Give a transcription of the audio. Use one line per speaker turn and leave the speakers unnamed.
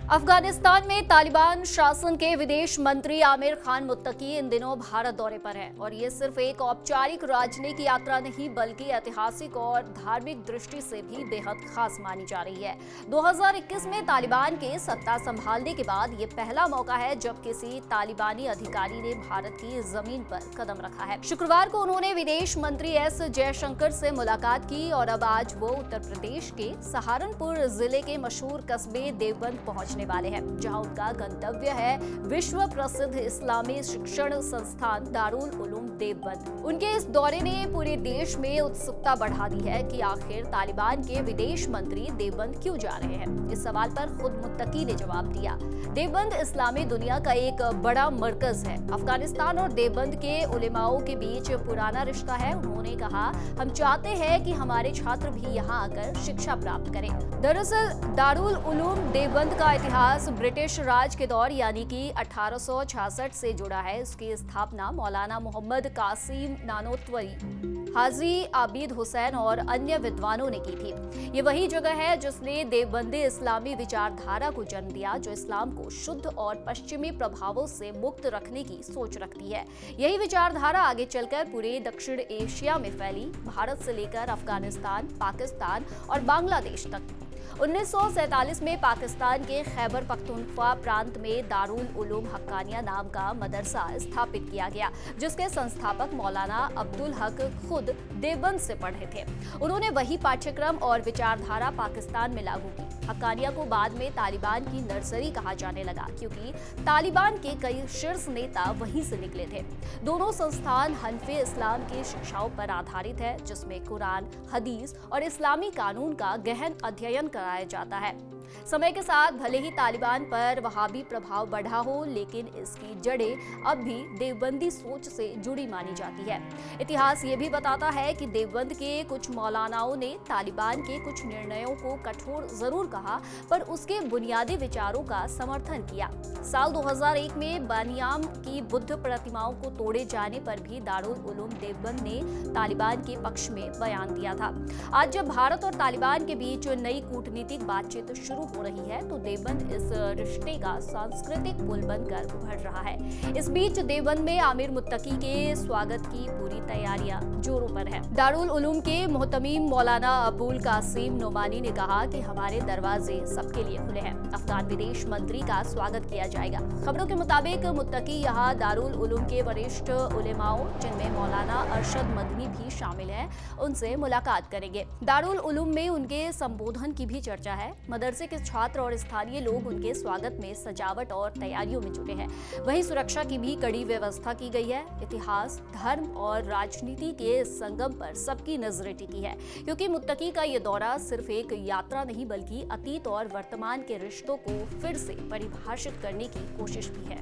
अफगानिस्तान में तालिबान शासन के विदेश मंत्री आमिर खान मुत्तकी इन दिनों भारत दौरे पर हैं और ये सिर्फ एक औपचारिक राजनीतिक यात्रा नहीं बल्कि ऐतिहासिक और धार्मिक दृष्टि से भी बेहद खास मानी जा रही है। 2021 में तालिबान के सत्ता संभालने के बाद ये पहला मौका है जब किसी तालिबानी अधिकारी ने भारत की जमीन पर कदम रखा है। शुक्रवार को उन्होंने विदेश मंत्री एस जयशंकर से मुलाकात की और अब आज वो उत्तर प्रदेश के सहारनपुर जिले के मशहूर कस्बे देवबंद पहुंचने वाले हैं, जहां उनका गंतव्य है विश्व प्रसिद्ध इस्लामी शिक्षण संस्थान दारुल उलूम देवबंद। उनके इस दौरे ने पूरे देश में उत्सुकता बढ़ा दी है कि आखिर तालिबान के विदेश मंत्री देवबंद क्यों जा रहे हैं। इस सवाल पर खुद मुत्तकी ने जवाब दिया। देवबंद इस्लामी दुनिया का एक बड़ा मरकज है। अफगानिस्तान और देवबंद के उलेमाओं के बीच पुराना रिश्ता है। उन्होंने कहा, हम चाहते हैं कि हमारे छात्र भी यहाँ आकर शिक्षा प्राप्त करें। दरअसल दारुल उलूम देवबंद का इतिहास ब्रिटिश राज के दौर यानी कि 1866 से जुड़ा है। इसकी स्थापना मौलाना मोहम्मद कासिम नानोतवी, हाजी आबिद हुसैन और अन्य विद्वानों ने की थी। ये वही जगह है जिसने देवबंदी इस्लामी विचारधारा को जन्म दिया, जो इस्लाम को शुद्ध और पश्चिमी प्रभावों से मुक्त रखने की सोच रखती है। यही विचारधारा आगे चलकर पूरे दक्षिण एशिया में फैली, भारत से लेकर अफगानिस्तान, पाकिस्तान और बांग्लादेश तक। 1947 में पाकिस्तान के खैबर पख्तूनख्वा प्रांत में दारुल उलूम हक्कानिया नाम का मदरसा स्थापित किया गया, जिसके संस्थापक मौलाना अब्दुल हक खुद देवबंद से पढ़े थे। उन्होंने वही पाठ्यक्रम और विचारधारा पाकिस्तान में लागू की। हक्कानिया को बाद में तालिबान की नर्सरी कहा जाने लगा, क्योंकि तालिबान के कई शीर्ष नेता वहीं से निकले थे। दोनों संस्थान हनफे इस्लाम की शिक्षाओं पर आधारित है, जिसमें कुरान, हदीस और इस्लामी कानून का गहन अध्ययन कराया जाता है। समय के साथ भले ही तालिबान पर वहाबी प्रभाव बढ़ा हो, लेकिन इसकी जड़ें अब भी देवबंदी सोच से जुड़ी मानी जाती है। इतिहास ये भी बताता है कि देवबंद के कुछ मौलानाओं ने तालिबान के कुछ निर्णयों को कठोर जरूर कहा, पर उसके बुनियादी विचारों का समर्थन किया। साल 2001 में बानियाम की बुद्ध प्रतिमाओं को तोड़े जाने पर भी दारुल उलूम देवबंद ने तालिबान के पक्ष में बयान दिया था। आज जब भारत और तालिबान के बीच नई कूटनीतिक बातचीत शुरू हो रही है, तो देवबंद इस रिश्ते का सांस्कृतिक पुल बनकर उभर रहा है। इस बीच देवबंद में आमिर मुत्तकी के स्वागत की पूरी तैयारियां जोरों पर है। दारुल उलूम के मोहतमीम मौलाना अबुल कासिम नोमानी ने कहा कि हमारे दरवाजे सबके लिए खुले हैं। अफगान विदेश मंत्री का स्वागत किया जाएगा। खबरों के मुताबिक मुत्तकी यहाँ दारुल उलूम के वरिष्ठ उलेमाओं, जिनमें मौलाना अरशद मदनी भी शामिल हैं, उनसे मुलाकात करेंगे। दारुल उलूम में उनके संबोधन की भी चर्चा है। मदरसे के छात्र और स्थानीय लोग उनके स्वागत में सजावट और तैयारियों में जुटे हैं। वहीं सुरक्षा की भी कड़ी व्यवस्था की गई है। इतिहास, धर्म और राजनीति के संगम पर सबकी नजरें टिकी है, क्योंकि मुत्तकी का ये दौरा सिर्फ एक यात्रा नहीं बल्कि अतीत और वर्तमान के रिश्तों को फिर से परिभाषित करने की कोशिश भी है।